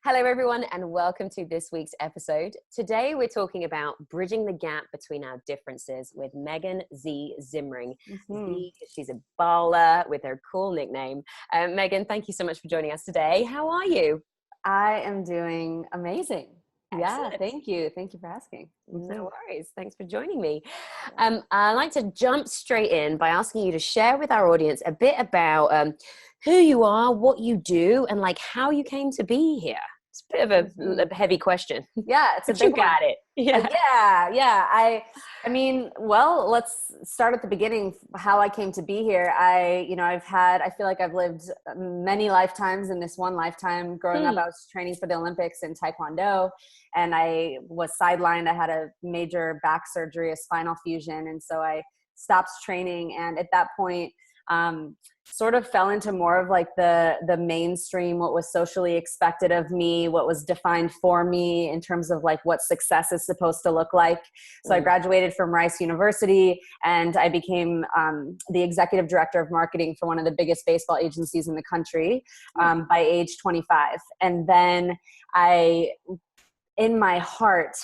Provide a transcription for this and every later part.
Hello, everyone, and welcome to this week's episode. Today, we're talking about bridging the gap between our differences with Megan Z. Zimring. Z, she's a bowler with her cool nickname. Megan, thank you so much for joining us today. How are you? I am doing amazing. Excellent. Yeah, thank you. Thank you for asking. No worries. Thanks for joining me. I'd like to jump straight in by asking you to share with our audience a bit about who you are, what you do, and like how you came to be here. It's a bit of a heavy question. Yeah, it's but a big you got one. it. Yeah. I mean, well, let's start at the beginning. How I came to be here. I feel like I've lived many lifetimes in this one lifetime. Growing up, I was training for the Olympics in Taekwondo, and I was sidelined. I had a major back surgery, a spinal fusion, and so I stopped training. And at that point, sort of fell into more of like the mainstream, what was socially expected of me, what was defined for me in terms of like what success is supposed to look like. So I graduated from Rice University, and I became the executive director of marketing for one of the biggest baseball agencies in the country by age 25. And then in my heart,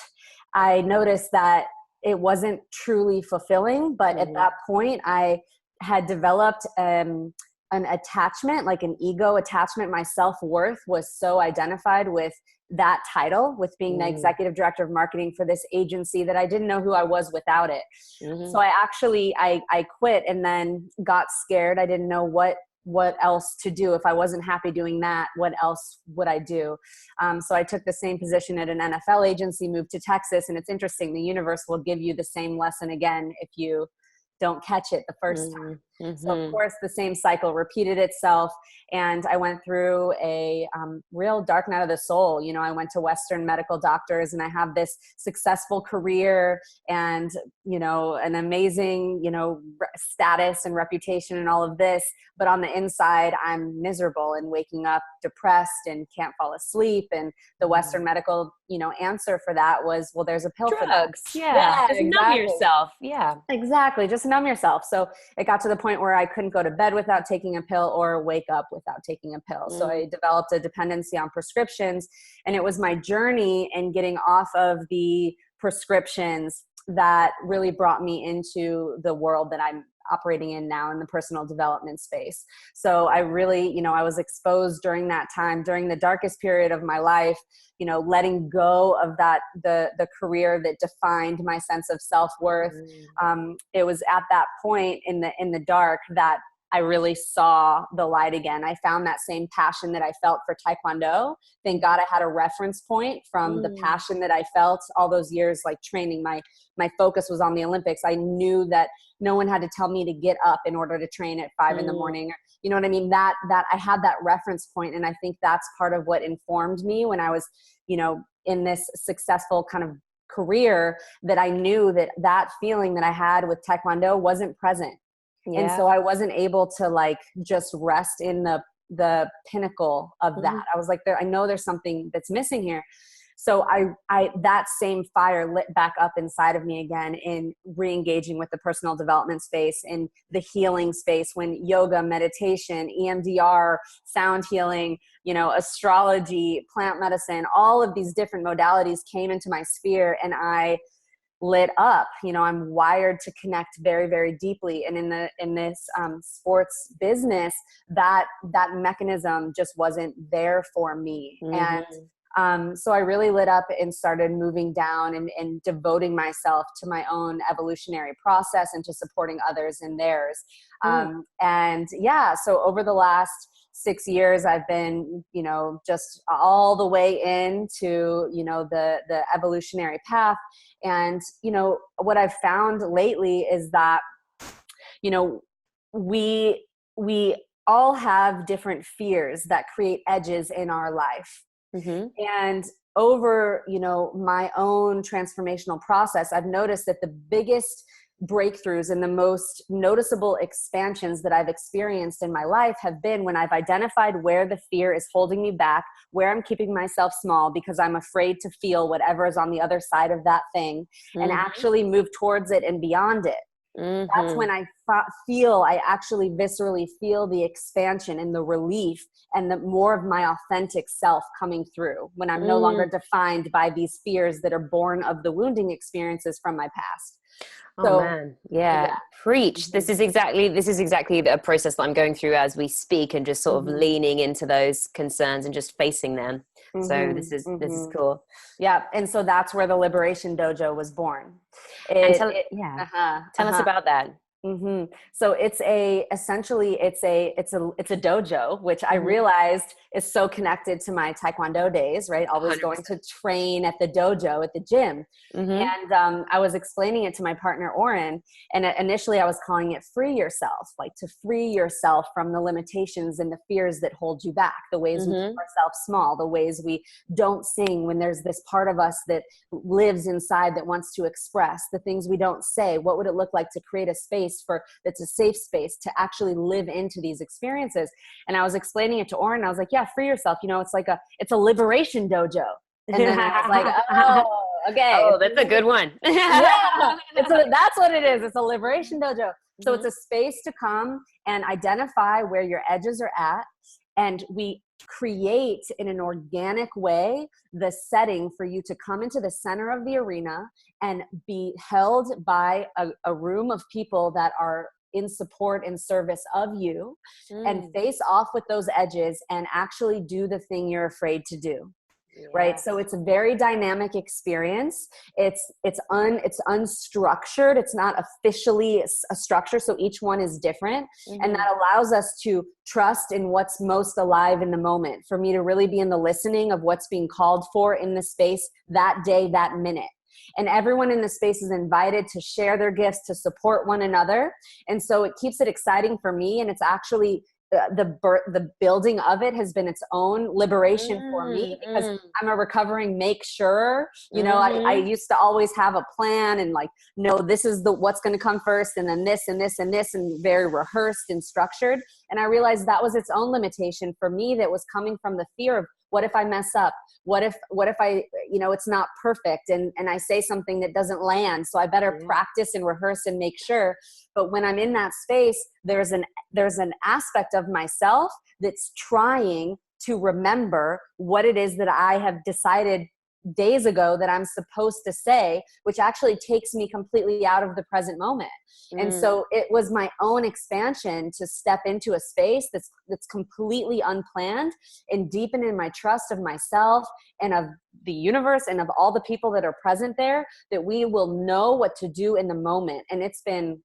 I noticed that it wasn't truly fulfilling, but at that point I had developed an attachment, like an ego attachment. My self-worth was so identified with that title, with being the executive director of marketing for this agency, that I didn't know who I was without it. So I quit and then got scared. I didn't know what else to do. If I wasn't happy doing that, what else would I do? So I took the same position at an NFL agency, moved to Texas. And it's interesting, the universe will give you the same lesson again if you don't catch it the first time. So of course the same cycle repeated itself, and I went through a real dark night of the soul. You know, I went to Western medical doctors, and I have this successful career and, you know, an amazing, you know, status and reputation and all of this, but on the inside I'm miserable and waking up depressed and can't fall asleep. And the Western medical, you know, answer for that was, well, there's a pill for Drugs. that. Yeah. Just numb yourself. Yeah. Exactly. Just numb yourself. So it got to the point where I couldn't go to bed without taking a pill or wake up without taking a pill. So I developed a dependency on prescriptions, and it was my journey in getting off of the prescriptions that really brought me into the world that I'm operating in now, in the personal development space. So I really, you know, I was exposed during that time, during the darkest period of my life, you know, letting go of that, the career that defined my sense of self-worth. It was at that point in the dark that I really saw the light again. I found that same passion that I felt for Taekwondo. Thank God I had a reference point from the passion that I felt all those years, like training. My focus was on the Olympics. I knew that no one had to tell me to get up in order to train at 5 in the morning. You know what I mean? That I had that reference point. And I think that's part of what informed me when I was, you know, in this successful kind of career, that I knew that feeling that I had with Taekwondo wasn't present. Yeah. And so I wasn't able to like just rest in the pinnacle of that. I was like, I know there's something that's missing here. So I that same fire lit back up inside of me again in re-engaging with the personal development space, in the healing space, when yoga, meditation, EMDR, sound healing, you know, astrology, plant medicine, all of these different modalities came into my sphere, and I lit up. You know, I'm wired to connect very, very deeply. And in this sports business, that mechanism just wasn't there for me. And so I really lit up and started moving down and devoting myself to my own evolutionary process and to supporting others in theirs. And yeah, so over the last 6 years, I've been, you know, just all the way into, you know, the evolutionary path. And, you know, what I've found lately is that, you know, we all have different fears that create edges in our life. And over, you know, my own transformational process, I've noticed that the biggest breakthroughs and the most noticeable expansions that I've experienced in my life have been when I've identified where the fear is holding me back, where I'm keeping myself small because I'm afraid to feel whatever is on the other side of that thing, and actually move towards it and beyond it. That's when I I actually viscerally feel the expansion and the relief and the more of my authentic self coming through when I'm no longer defined by these fears that are born of the wounding experiences from my past. Oh man. Yeah. Preach. This is exactly the process that I'm going through as we speak, and just sort of leaning into those concerns and just facing them. So this is cool. Yeah. And so that's where the Liberation Dojo was born. Tell us about that. So it's essentially it's a dojo, which I realized is so connected to my Taekwondo days, right? Always 100%. going to train at the dojo, at the gym. And I was explaining it to my partner, Oren. And initially I was calling it free yourself, like to free yourself from the limitations and the fears that hold you back, the ways we keep ourselves small, the ways we don't sing when there's this part of us that lives inside that wants to express, the things we don't say. What would it look like to create a space that's a safe space to actually live into these experiences? And I was explaining it to Oren. I was like, yeah, free yourself. It's a liberation dojo. And then I was like, oh, okay. Oh, that's a good one. That's what it is. It's a liberation dojo. So it's a space to come and identify where your edges are at. And we create in an organic way the setting for you to come into the center of the arena and be held by a room of people that are in support and service of you, and face off with those edges and actually do the thing you're afraid to do. Right. So it's a very dynamic experience. It's unstructured. It's not officially a structure. So each one is different. And that allows us to trust in what's most alive in the moment, for me to really be in the listening of what's being called for in the space that day, that minute. And everyone in the space is invited to share their gifts, to support one another. And so it keeps it exciting for me. And it's actually the building of it has been its own liberation for me, because I'm a recovering make sure, I used to always have a plan and like, no, this is what's going to come first, and then this and this and this, and very rehearsed and structured. And I realized that was its own limitation for me, that was coming from the fear of, what if I mess up? What if I, it's not perfect, and I say something that doesn't land? So I better practice and rehearse and make sure. But when I'm in that space, there's an aspect of myself that's trying to remember what it is that I have decided days ago that I'm supposed to say, which actually takes me completely out of the present moment. And so it was my own expansion to step into a space that's completely unplanned, and deepen in my trust of myself and of the universe and of all the people that are present there, that we will know what to do in the moment. And it's been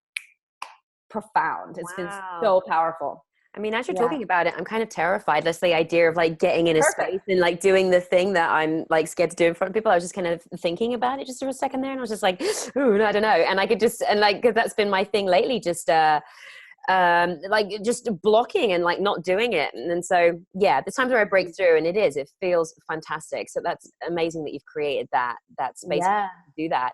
profound. It's been so powerful. I mean, as you're talking about it, I'm kind of terrified. That's the idea of like getting in a space and like doing the thing that I'm like scared to do in front of people. I was just kind of thinking about it just for a second there, and I was just like, ooh, I don't know. And I could just, and like, cause that's been my thing lately, just like just blocking and like not doing it. And so the times where I break through, and it feels fantastic. So that's amazing that you've created that space to do that.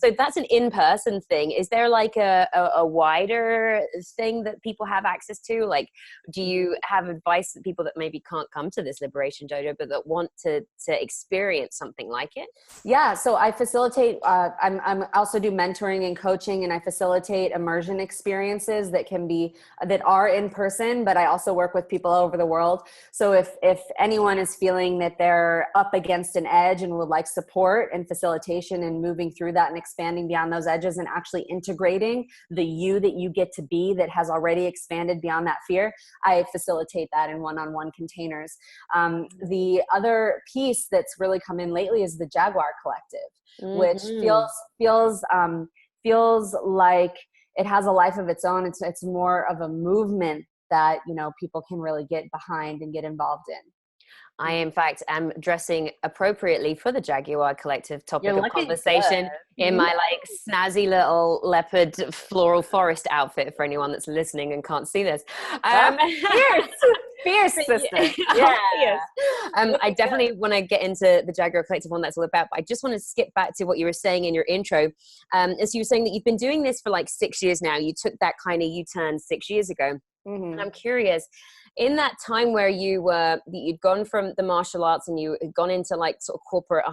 So that's an in-person thing. Is there like a wider thing that people have access to? Like, do you have advice that people that maybe can't come to this Liberation Dojo but that want to experience something like it? Yeah, so I facilitate, I'm also do mentoring and coaching, and I facilitate immersion experiences that are in person, but I also work with people all over the world. So if anyone is feeling that they're up against an edge and would like support and facilitation and moving through that and expanding beyond those edges and actually integrating the you that you get to be that has already expanded beyond that fear, I facilitate that in one-on-one containers. The other piece that's really come in lately is the Jaguar Collective, which feels like it has a life of its own. It's more of a movement that, people can really get behind and get involved in. I, in fact, am dressing appropriately for the Jaguar Collective topic of conversation in my like snazzy little leopard floral forest outfit, for anyone that's listening and can't see this. Fierce sister. I definitely want to get into the Jaguar Collective one that's all about, but I just want to skip back to what you were saying in your intro. As you were saying that you've been doing this for like 6 years now. You took that kind of U-turn 6 years ago. And I'm curious, in that time where you'd gone from the martial arts and you had gone into like sort of corporate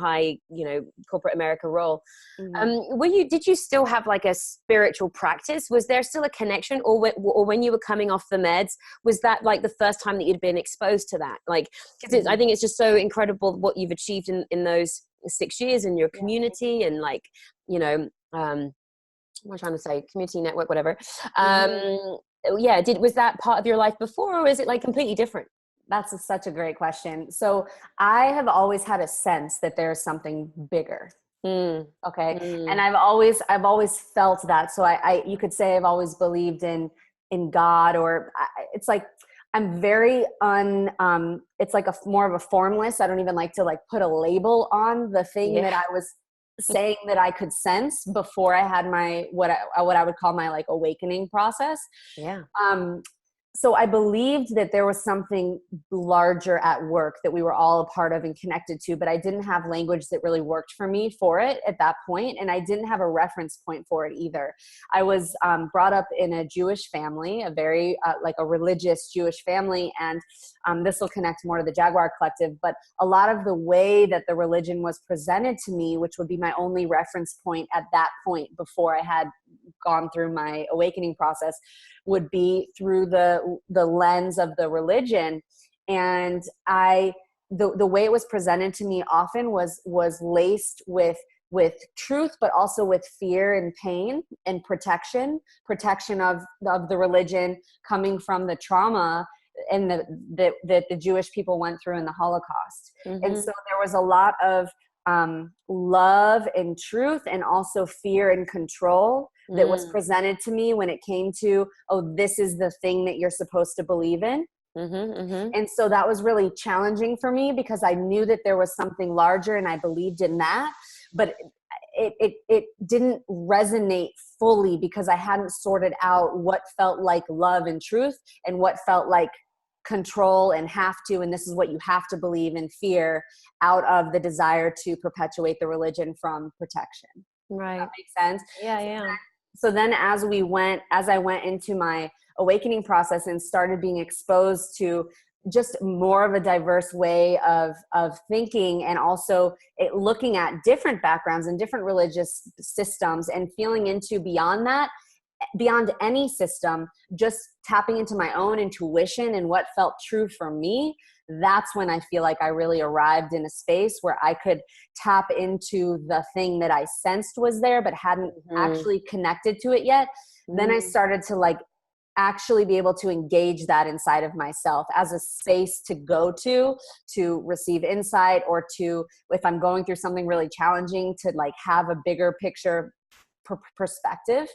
corporate America role, did you still have like a spiritual practice? Was there still a connection, or when you were coming off the meds, was that like the first time that you'd been exposed to that? Like, because I think it's just so incredible what you've achieved in those 6 years in your community, and like, what am I trying to say? Community network, whatever. Was that part of your life before, or is it like completely different? That's such a great question. So I have always had a sense that there's something bigger. Okay. And I've always felt that. So you could say I've always believed in God, or it's like, I'm very it's like more of a formless. I don't even like to like put a label on the thing that I was saying that I could sense before I had my, what I would call my like awakening process. Yeah. So I believed that there was something larger at work that we were all a part of and connected to, but I didn't have language that really worked for me for it at that point. And I didn't have a reference point for it either. I was brought up in a Jewish family, a very like a religious Jewish family. And this will connect more to the Jaguar Collective, but a lot of the way that the religion was presented to me, which would be my only reference point at that point before I had gone through my awakening process, would be through the lens of the religion. And the way it was presented to me often was laced with truth, but also with fear and pain and protection of the religion coming from the trauma and that the Jewish people went through in the Holocaust. And so there was a lot of love and truth, and also fear and control that was presented to me when it came to, oh, this is the thing that you're supposed to believe in. And so that was really challenging for me, because I knew that there was something larger and I believed in that, but it didn't resonate fully because I hadn't sorted out what felt like love and truth and what felt like control and have to, and this is what you have to believe, in fear, out of the desire to perpetuate the religion from protection. Right. That makes sense? Yeah. So then as I went into my awakening process and started being exposed to just more of a diverse way of thinking, and also looking at different backgrounds and different religious systems, and feeling into beyond any system, just tapping into my own intuition and what felt true for me, that's when I feel like I really arrived in a space where I could tap into the thing that I sensed was there, but hadn't actually connected to it yet. Then I started to like actually be able to engage that inside of myself as a space to go to receive insight, or to, if I'm going through something really challenging, to like have a bigger picture perspective.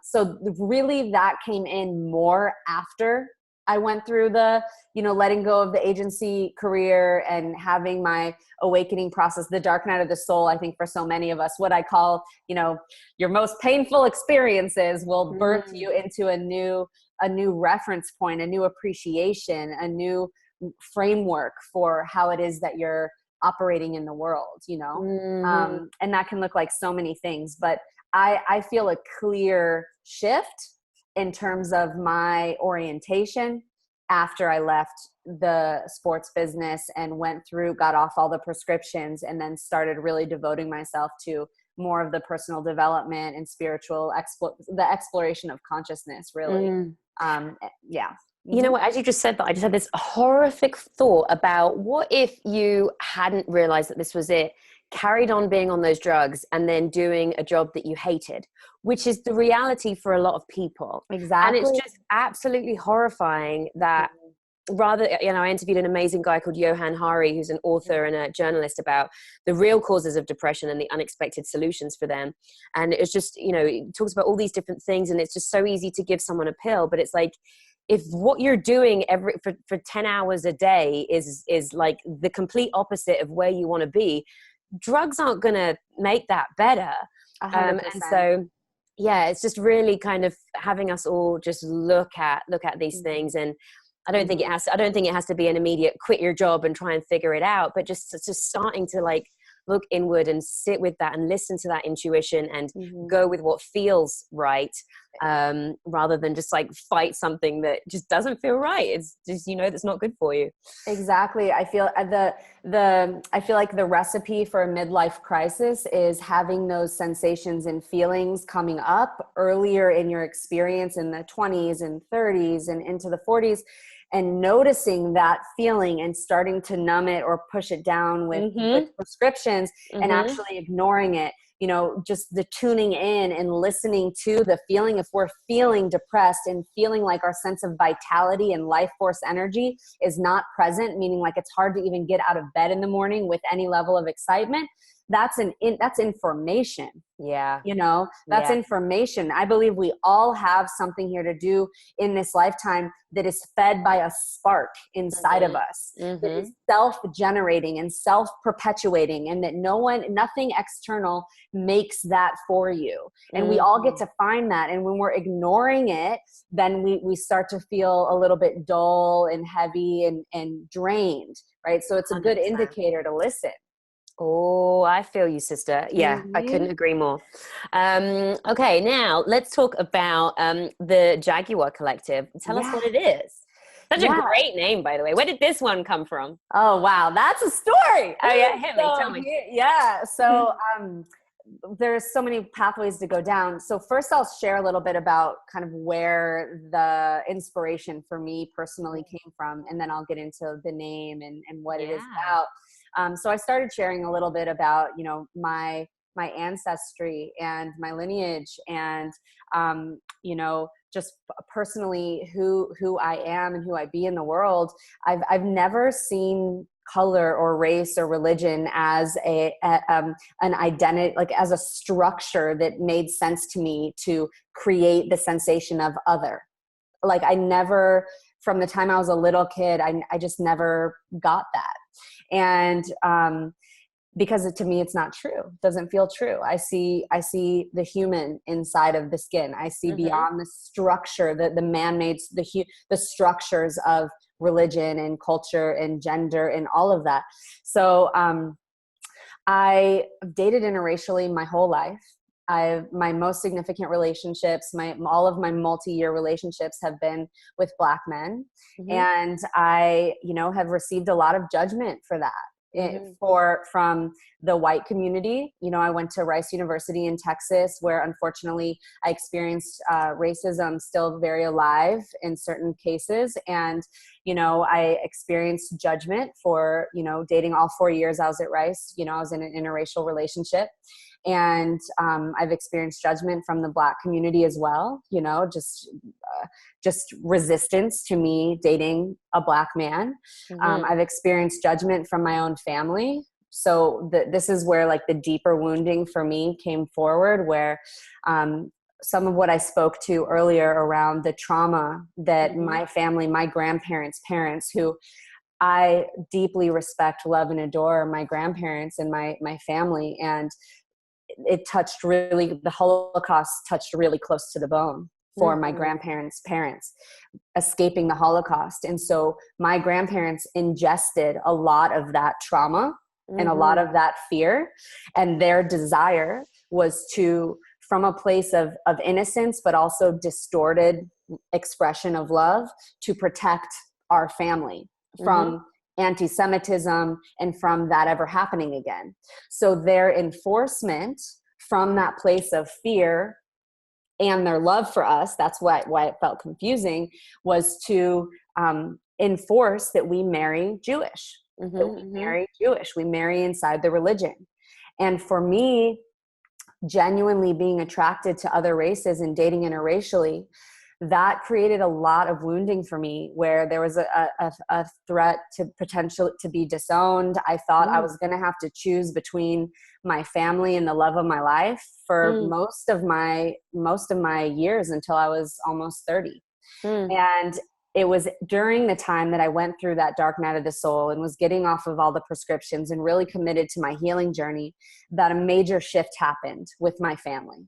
So really that came in more after I went through the, letting go of the agency career and having my awakening process, the dark night of the soul. I think for so many of us, what I call, your most painful experiences will birth you into a new reference point, a new appreciation, a new framework for how it is that you're operating in the world, and that can look like so many things, but I feel a clear shift in terms of my orientation after I left the sports business and got off all the prescriptions, and then started really devoting myself to more of the personal development and spiritual the exploration of consciousness, really. Yeah. You know what, as you just said that, I just had this horrific thought about, what if you hadn't realized that this was it, carried on being on those drugs, and then doing a job that you hated, which is the reality for a lot of people. Exactly. And it's just absolutely horrifying that I interviewed an amazing guy called Johan Hari, who's an author and a journalist, about the real causes of depression and the unexpected solutions for them. And it's just, he talks about all these different things, and it's just so easy to give someone a pill, but it's like, if what you're doing for 10 hours a day is like the complete opposite of where you want to be, drugs aren't going to make that better. And so, yeah, it's just really kind of having us all just look at these things. And I don't think it has to be an immediate quit your job and try and figure it out, but just starting to like look inward and sit with that and listen to that intuition and go with what feels right, rather than just like fight something that just doesn't feel right. It's just, that's not good for you. Exactly. I feel I feel like the recipe for a midlife crisis is having those sensations and feelings coming up earlier in your experience in the 20s and 30s and into the 40s, and noticing that feeling and starting to numb it or push it down with prescriptions, and actually ignoring it. Just the tuning in and listening to the feeling. If we're feeling depressed and feeling like our sense of vitality and life force energy is not present, meaning like it's hard to even get out of bed in the morning with any level of excitement, that's information. Yeah. That's information. I believe we all have something here to do in this lifetime that is fed by a spark inside of us, that is self-generating and self-perpetuating, and that nothing external makes that for you. And we all get to find that. And when we're ignoring it, then we start to feel a little bit dull and heavy and drained, right? So it's a good 100% indicator to listen. Oh, I feel you, sister. Yeah, I couldn't agree more. Okay, now let's talk about the Jaguar Collective. Tell us what it is. Such a great name, by the way. Where did this one come from? Oh, wow. That's a story. Oh, yeah. Hit me. Tell me. Yeah. So there's so many pathways to go down. So first I'll share a little bit about kind of where the inspiration for me personally came from, and then I'll get into the name and what it is about. So I started sharing a little bit about, my ancestry and my lineage, and, just personally who I am and who I be in the world. I've never seen color or race or religion as an identity, like as a structure that made sense to me to create the sensation of other. Like I never, from the time I was a little kid, I just never got that. And because to me, it's not true. It doesn't feel true. I see the human inside of the skin. I see beyond the structure, the man-made, the structures of religion and culture and gender and all of that. So I dated interracially my whole life. My most significant relationships, all of my multi-year relationships have been with Black men. And I, have received a lot of judgment for that. From the white community. I went to Rice University in Texas, where unfortunately I experienced racism still very alive in certain cases. And, I experienced judgment for, dating all 4 years I was at Rice. I was in an interracial relationship. And I've experienced judgment from the Black community as well, just resistance to me dating a Black man. I've experienced judgment from my own family. So this is where like the deeper wounding for me came forward, where some of what I spoke to earlier around the trauma that my family, my grandparents, parents, who I deeply respect, love, and adore, my grandparents and my family. And the Holocaust touched really close to the bone for my grandparents' parents, escaping the Holocaust. And so my grandparents ingested a lot of that trauma and a lot of that fear. And their desire was to, from a place of innocence, but also distorted expression of love, to protect our family from anti-Semitism and from that ever happening again. So their enforcement from that place of fear and their love for us, that's why it felt confusing, was to enforce that we marry Jewish, that we marry Jewish, we marry inside the religion. And for me, genuinely being attracted to other races and dating interracially, that created a lot of wounding for me, where there was a threat to potential to be disowned. I thought I was going to have to choose between my family and the love of my life for most of my years until I was almost 30. And it was during the time that I went through that dark night of the soul and was getting off of all the prescriptions and really committed to my healing journey that a major shift happened with my family.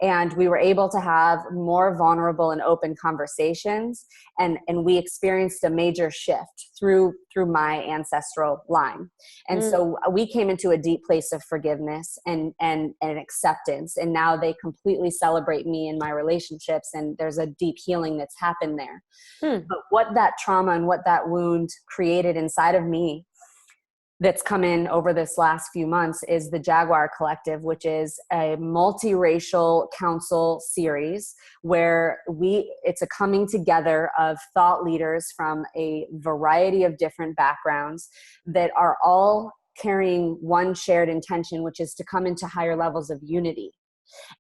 And we were able to have more vulnerable and open conversations. And we experienced a major shift through my ancestral line. And so we came into a deep place of forgiveness and acceptance. And now they completely celebrate me in my relationships. And there's a deep healing that's happened there. But what that trauma and what that wound created inside of me that's come in over this last few months is the Jaguar Collective, which is a multiracial council series where it's a coming together of thought leaders from a variety of different backgrounds that are all carrying one shared intention, which is to come into higher levels of unity.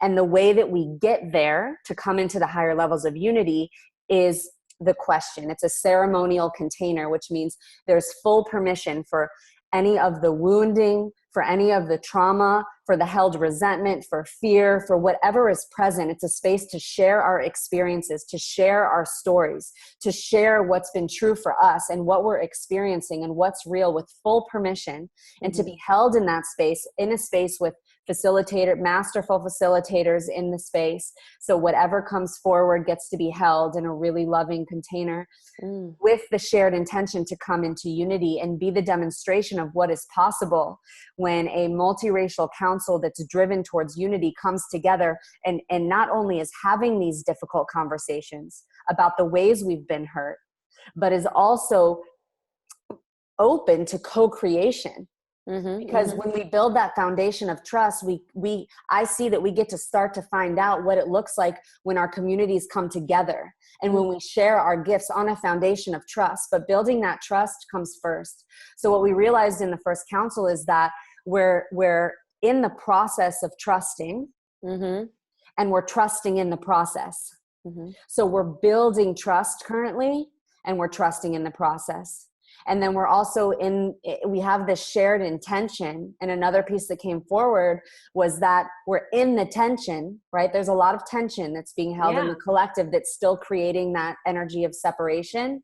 And the way that we get there to come into the higher levels of unity is the question. It's a ceremonial container, which means there's full permission for any of the wounding, for any of the trauma, for the held resentment, for fear, for whatever is present. It's a space to share our experiences, to share our stories, to share what's been true for us and what we're experiencing and what's real with full permission, and to be held in that space, in a space with masterful facilitators in the space. So whatever comes forward gets to be held in a really loving container with the shared intention to come into unity and be the demonstration of what is possible when a multiracial council that's driven towards unity comes together and not only is having these difficult conversations about the ways we've been hurt, but is also open to co-creation. Because when we build that foundation of trust, I see that we get to start to find out what it looks like when our communities come together and when we share our gifts on a foundation of trust. But building that trust comes first. So what we realized in the first council is that we're in the process of trusting, and we're trusting in the process. So we're building trust currently, and we're trusting in the process. And then we're also we have this shared intention. And another piece that came forward was that we're in the tension, right? There's a lot of tension that's being held in the collective that's still creating that energy of separation,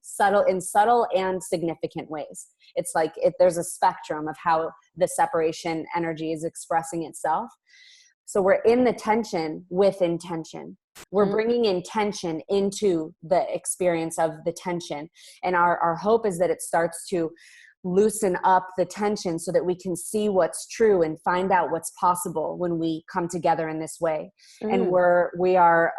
in subtle and significant ways. It's like there's a spectrum of how the separation energy is expressing itself. So we're in the tension with intention. We're bringing intention into the experience of the tension. And our hope is that it starts to loosen up the tension so that we can see what's true and find out what's possible when we come together in this way. And we are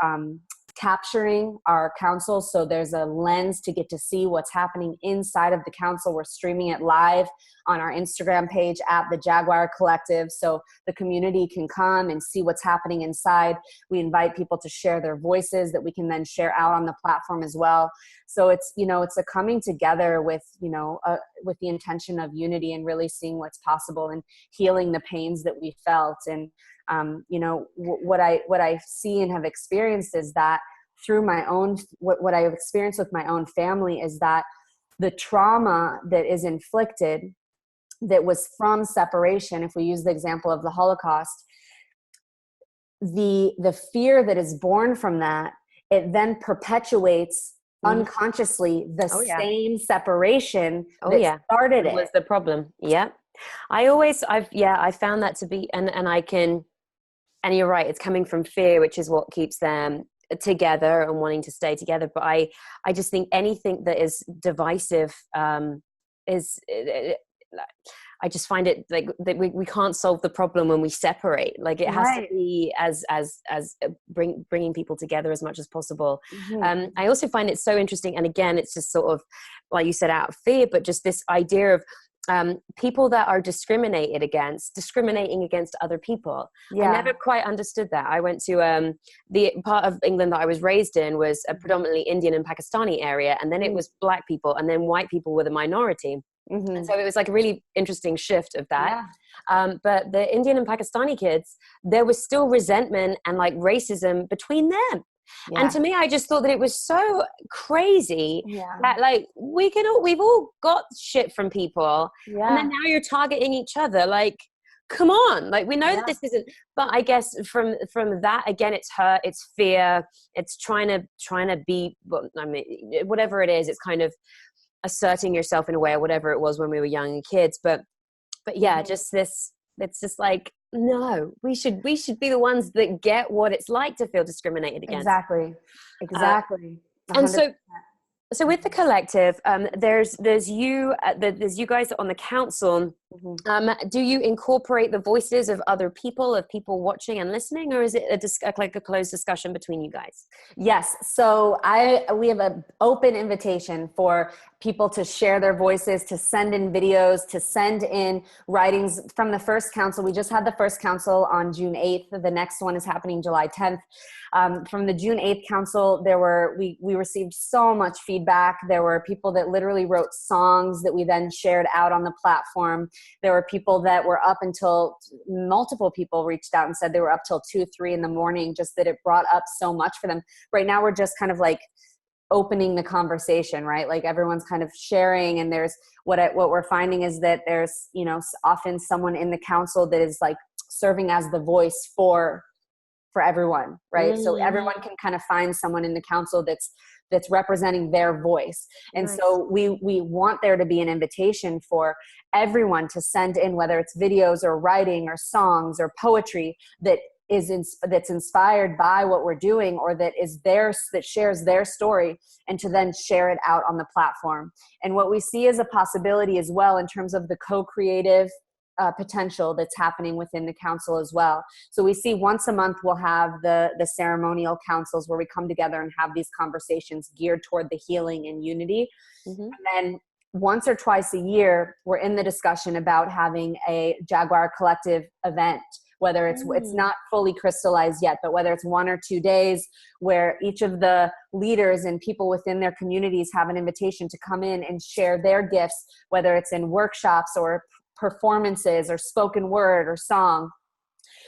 capturing our council. So there's a lens to get to see what's happening inside of the council. We're streaming it live on our Instagram page at the Jaguar Collective. So the community can come and see what's happening inside. We invite people to share their voices that we can then share out on the platform as well. So it's a coming together with the intention of unity and really seeing what's possible and healing the pains that we felt. And what I see and have experienced is that through my own, what I have experienced with my own family is that the trauma that is inflicted, that was from separation, if we use the example of the Holocaust, the fear that is born from that, it then perpetuates unconsciously the same separation that started it. Was the problem. Yeah. I found that to be, and you're right, it's coming from fear, which is what keeps them together and wanting to stay together. But I just think anything that is divisive I just find it like that we can't solve the problem when we separate. Like it has to be as bringing people together as much as possible. I also find it so interesting. And again, it's just sort of, like you said, out of fear, but just this idea of people that are discriminating against other people. I never quite understood that. I went to the part of England that I was raised in was a predominantly Indian and Pakistani area, and then it was black people, and then white people were the minority. And so it was like a really interesting shift of that. But the Indian and Pakistani kids, there was still resentment and like racism between them. And to me, I just thought that it was so crazy that like we've all got shit from people, and then now you're targeting each other. Like, come on, like we know that this isn't. But I guess from that again, it's hurt, it's fear, it's trying to be. Well, I mean, whatever it is, it's kind of asserting yourself in a way, or whatever it was when we were young kids. But yeah, just this. It's just like no, we should be the ones that get what it's like to feel discriminated against. Exactly. Uh, 100%. and so with the collective, there's you guys on the council. Mm-hmm. Do you incorporate the voices of other people, of people watching and listening, or is it like a closed discussion between you guys? Yes. So we have an open invitation for people to share their voices, to send in videos, to send in writings from the first council. We just had the first council on June 8th. The next one is happening July 10th. From the June 8th council, we received so much feedback. There were people that literally wrote songs that we then shared out on the platform. There were people that were up until, multiple people reached out and said they were up till 2, 3 in the morning, just that it brought up so much for them. Right now, we're just kind of like opening the conversation, right? Like everyone's kind of sharing, and there's what we're finding is that there's, often someone in the council that is like serving as the voice for everyone, right? So everyone can kind of find someone in the council that's representing their voice. And Nice. so we want there to be an invitation for everyone to send in, whether it's videos or writing or songs or poetry that's inspired by what we're doing, or that shares their story, and to then share it out on the platform. And what we see as a possibility as well in terms of the co-creative potential that's happening within the council as well. So we see once a month we'll have the ceremonial councils where we come together and have these conversations geared toward the healing and unity. And then once or twice a year, we're in the discussion about having a Jaguar Collective event, whether it's not fully crystallized yet, but whether it's 1 or 2 days where each of the leaders and people within their communities have an invitation to come in and share their gifts, whether it's in workshops or performances or spoken word or song.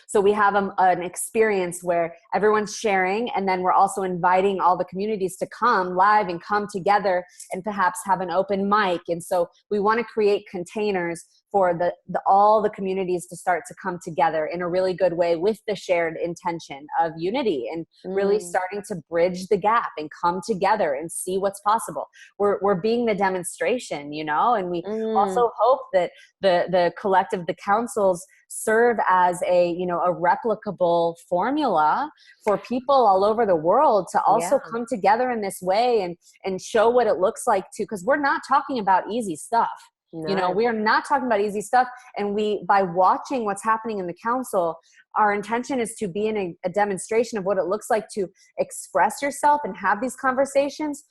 So we have an experience where everyone's sharing, and then we're also inviting all the communities to come live and come together and perhaps have an open mic. And so we want to create containers for all the communities to start to come together in a really good way with the shared intention of unity, and really starting to bridge the gap and come together and see what's possible. We're being the demonstration, and we also hope that the collective, the councils, serve as a replicable formula for people all over the world to also come together in this way and show what it looks like to, because we're not talking about easy stuff. No. We are not talking about easy stuff. And by watching what's happening in the council, our intention is to be in a demonstration of what it looks like to express yourself and have these conversations,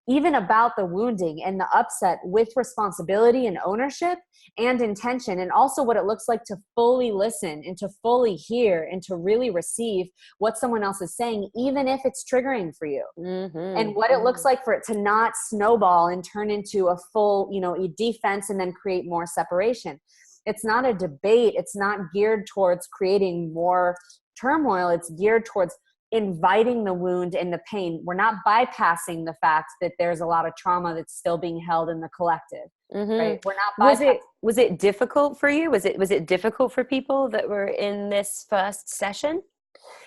even about the wounding and the upset, with responsibility and ownership and intention, and also what it looks like to fully listen and to fully hear and to really receive what someone else is saying, even if it's triggering for you. And what it looks like for it to not snowball and turn into a full, a defense and then create more separation. It's not a debate. It's not geared towards creating more turmoil. It's geared towards inviting the wound and the pain. We're not bypassing the fact that there's a lot of trauma that's still being held in the collective. Right? We're not bypassing. Was it difficult for you? Was it difficult for people that were in this first session?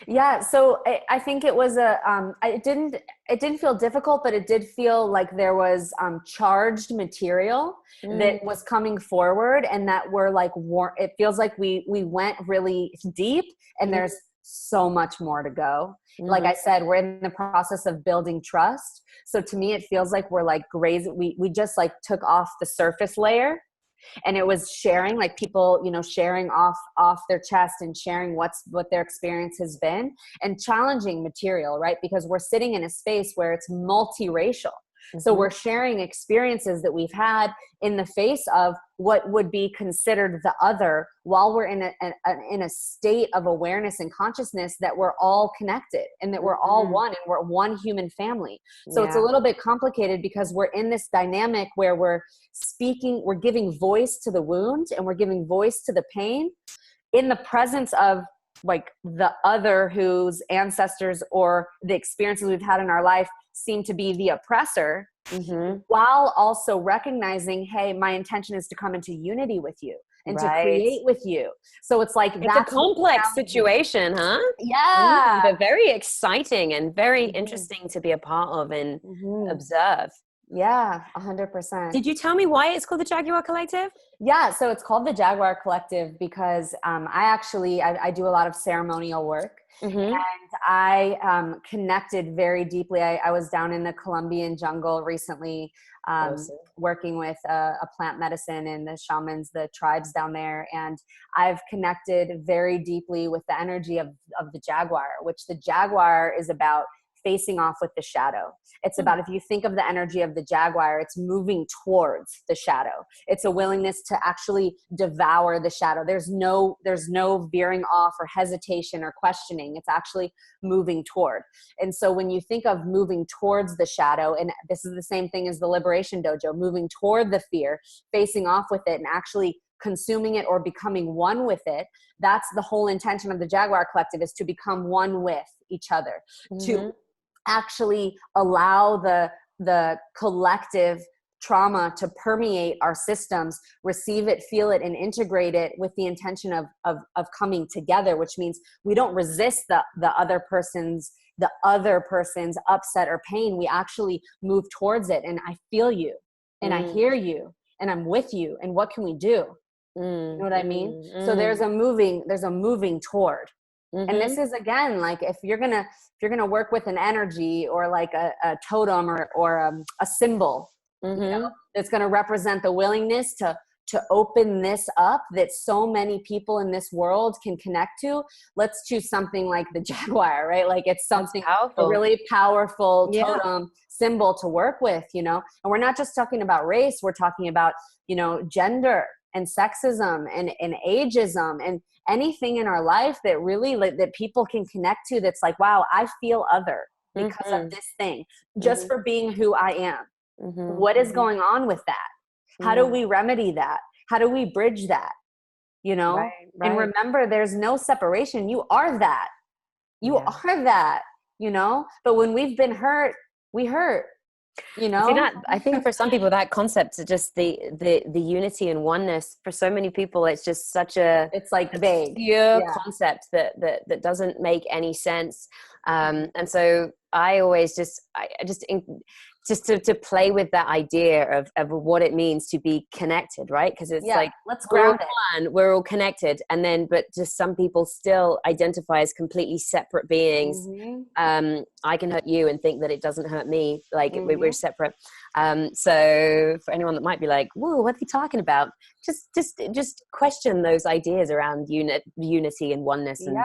Yeah. So I think it was it didn't feel difficult, but it did feel like there was charged material that was coming forward, and that we're like, it feels like we went really deep, and there's so much more to go. Like I said, we're in the process of building trust. So to me, it feels like we're like grazing. We just like took off the surface layer, and it was sharing, like people, sharing off their chest and sharing what their experience has been, and challenging material, right? Because we're sitting in a space where it's multiracial. So we're sharing experiences that we've had in the face of what would be considered the other, while we're in a state of awareness and consciousness that we're all connected and that we're all one, and we're one human family. So it's a little bit complicated, because we're in this dynamic where we're giving voice to the wound, and we're giving voice to the pain in the presence of like the other, whose ancestors or the experiences we've had in our life seem to be the oppressor, while also recognizing, hey, my intention is to come into unity with you and to create with you. So it's like, it's a complex situation, huh? Yeah. But very exciting and very interesting to be a part of and observe. Yeah, 100%. Did you tell me why it's called the Jaguar Collective? Yeah, so it's called the Jaguar Collective because I do a lot of ceremonial work. Mm-hmm. And I connected very deeply. I was down in the Colombian jungle recently, Awesome. working with a plant medicine and the shamans, the tribes down there. And I've connected very deeply with the energy of the jaguar, which the jaguar is about facing off with the shadow. It's about, if you think of the energy of the jaguar, it's moving towards the shadow. It's a willingness to actually devour the shadow. There's no veering off or hesitation or questioning. It's actually moving toward. And so when you think of moving towards the shadow, and this is the same thing as the Liberation Dojo, moving toward the fear, facing off with it and actually consuming it or becoming one with it, that's the whole intention of the Jaguar Collective, is to become one with each other, to actually allow the collective trauma to permeate our systems, receive it, feel it, and integrate it with the intention of coming together, which means we don't resist the other person's upset or pain. We actually move towards it, and I feel you, and I hear you, and I'm with you, and what can we do? You know what I mean? So there's a moving toward. And this is, again, like if you're gonna work with an energy or like a totem or a symbol, you know, that's gonna represent the willingness to open this up that so many people in this world can connect to, let's choose something like the jaguar, right? Like it's something a really powerful totem symbol to work with, you know. And we're not just talking about race, we're talking about, you know, gender and sexism and ageism and anything in our life that really that people can connect to, that's like, wow, I feel other because of this thing, just for being who I am. What is going on with that? How do we remedy that? How do we bridge that? You know? Right. And remember, there's no separation. You are that. You are that, you know? But when we've been hurt, we hurt. You know, I think for some people that concept is just the unity and oneness. For so many people, it's just such it's like vague, pure concept that doesn't make any sense. And so I always just to play with that idea of what it means to be connected, right? Because it's like, let's ground it. We're all connected, and then but just some people still identify as completely separate beings. I can hurt you and think that it doesn't hurt me, like we're separate. So for anyone that might be like, whoa, what are they talking about? Just question those ideas around unity and oneness and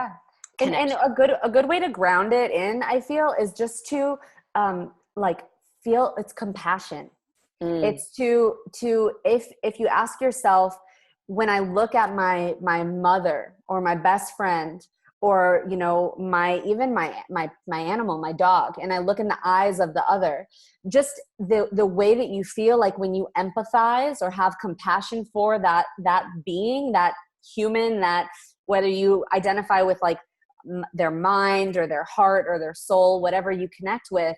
and a good way to ground it in, I feel, is just to like feel it's compassion. It's to if you ask yourself, when I look at my mother or my best friend or, you know, my animal, my dog, and I look in the eyes of the other, just the way that you feel, like when you empathize or have compassion for that being, that human, that whether you identify with like their mind or their heart or their soul, whatever you connect with,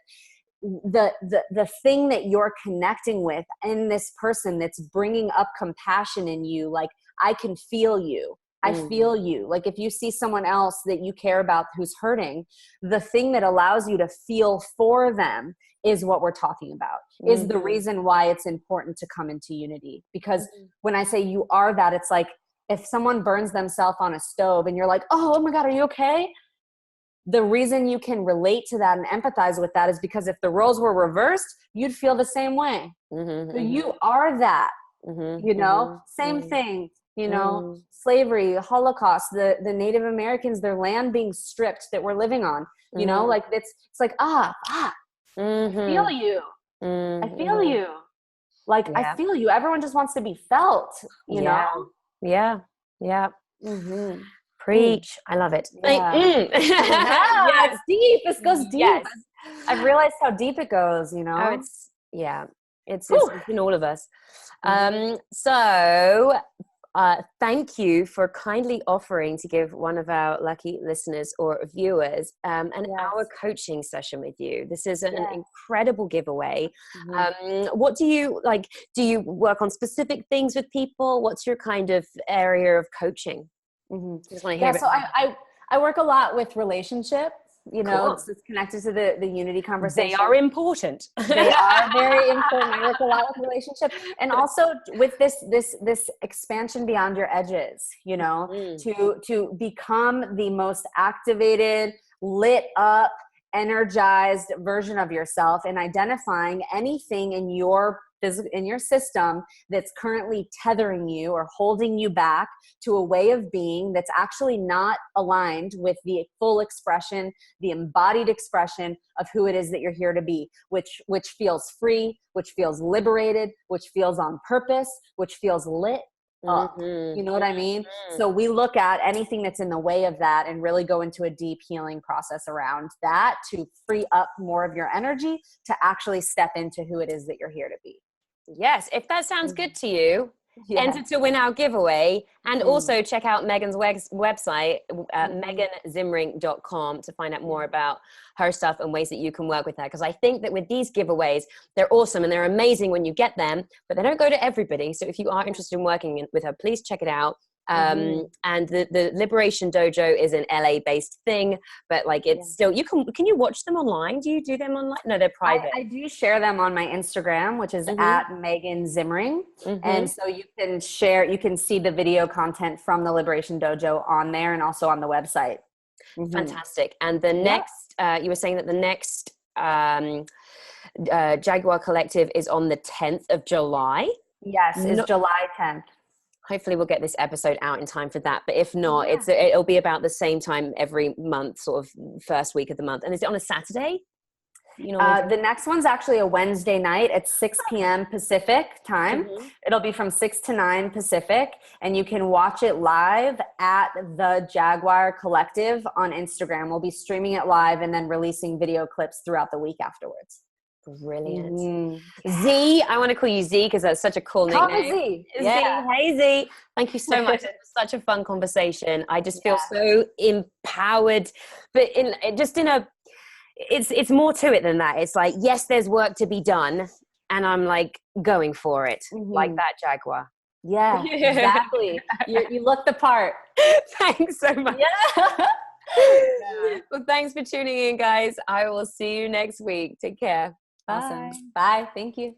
the thing that you're connecting with in this person that's bringing up compassion in you, like, I can feel you. I feel you. Like if you see someone else that you care about who's hurting, the thing that allows you to feel for them is what we're talking about, is the reason why it's important to come into unity. Because when I say you are that, it's like if someone burns themselves on a stove and you're like, oh my God, are you okay? The reason you can relate to that and empathize with that is because if the roles were reversed, you'd feel the same way. So you are that, you know, same thing, you know, slavery, Holocaust, the Native Americans, their land being stripped that we're living on, you know, like it's like, I feel you. I feel you. Like, I feel you. Everyone just wants to be felt, you know? Yeah. Preach. I love it. It's deep. This goes deep. Yes. I've realized how deep it goes, you know? It's in all of us. So thank you for kindly offering to give one of our lucky listeners or viewers an hour coaching session with you. This is an incredible giveaway. What do you like? Do you work on specific things with people? What's your kind of area of coaching? Just want to hear so I work a lot with relationships You know, Cool. it's connected to the unity conversation. They are important. They are very important. I work a lot with relationships, and also with this expansion beyond your edges, you know, to become the most activated, lit up, energized version of yourself, and identifying anything in your system that's currently tethering you or holding you back to a way of being that's actually not aligned with the full expression, the embodied expression of who it is that you're here to be, which feels free, which feels liberated, which feels on purpose, which feels lit up. You know what I mean? So we look at anything that's in the way of that and really go into a deep healing process around that to free up more of your energy to actually step into who it is that you're here to be. Yes, if that sounds good to you, enter to win our giveaway, and also check out Megan's website, meganzimring.com, to find out more about her stuff and ways that you can work with her. Because I think that with these giveaways, they're awesome and they're amazing when you get them, but they don't go to everybody. So if you are interested in working with her, please check it out. And the Liberation Dojo is an LA-based thing, but like it's still, can you watch them online? Do you do them online? No, they're private. I do share them on my Instagram, which is at Megan Zimring. And so you can see the video content from the Liberation Dojo on there and also on the website. Fantastic. And the next, you were saying that the next Jaguar Collective is on the 10th of July. Yes, it's July 10th. Hopefully we'll get this episode out in time for that. But if not, it'll be about the same time every month, sort of first week of the month. And is it on a Saturday? You know, the next one's actually a Wednesday night at 6 p.m. Pacific time. It'll be from 6 to 9 Pacific. And you can watch it live at the Jaguar Collective on Instagram. We'll be streaming it live and then releasing video clips throughout the week afterwards. Brilliant. Z, I want to call you Z because that's such a cool nickname. Call me Z. Yeah. Hey Z, thank you so much. It was such a fun conversation. I just feel so empowered, but it's more to it than that. It's like, yes, there's work to be done, and I'm like going for it, like that Jaguar. Yeah, exactly. You look the part. Thanks so much. Well, thanks for tuning in, guys. I will see you next week. Take care. Awesome. Bye. Thank you.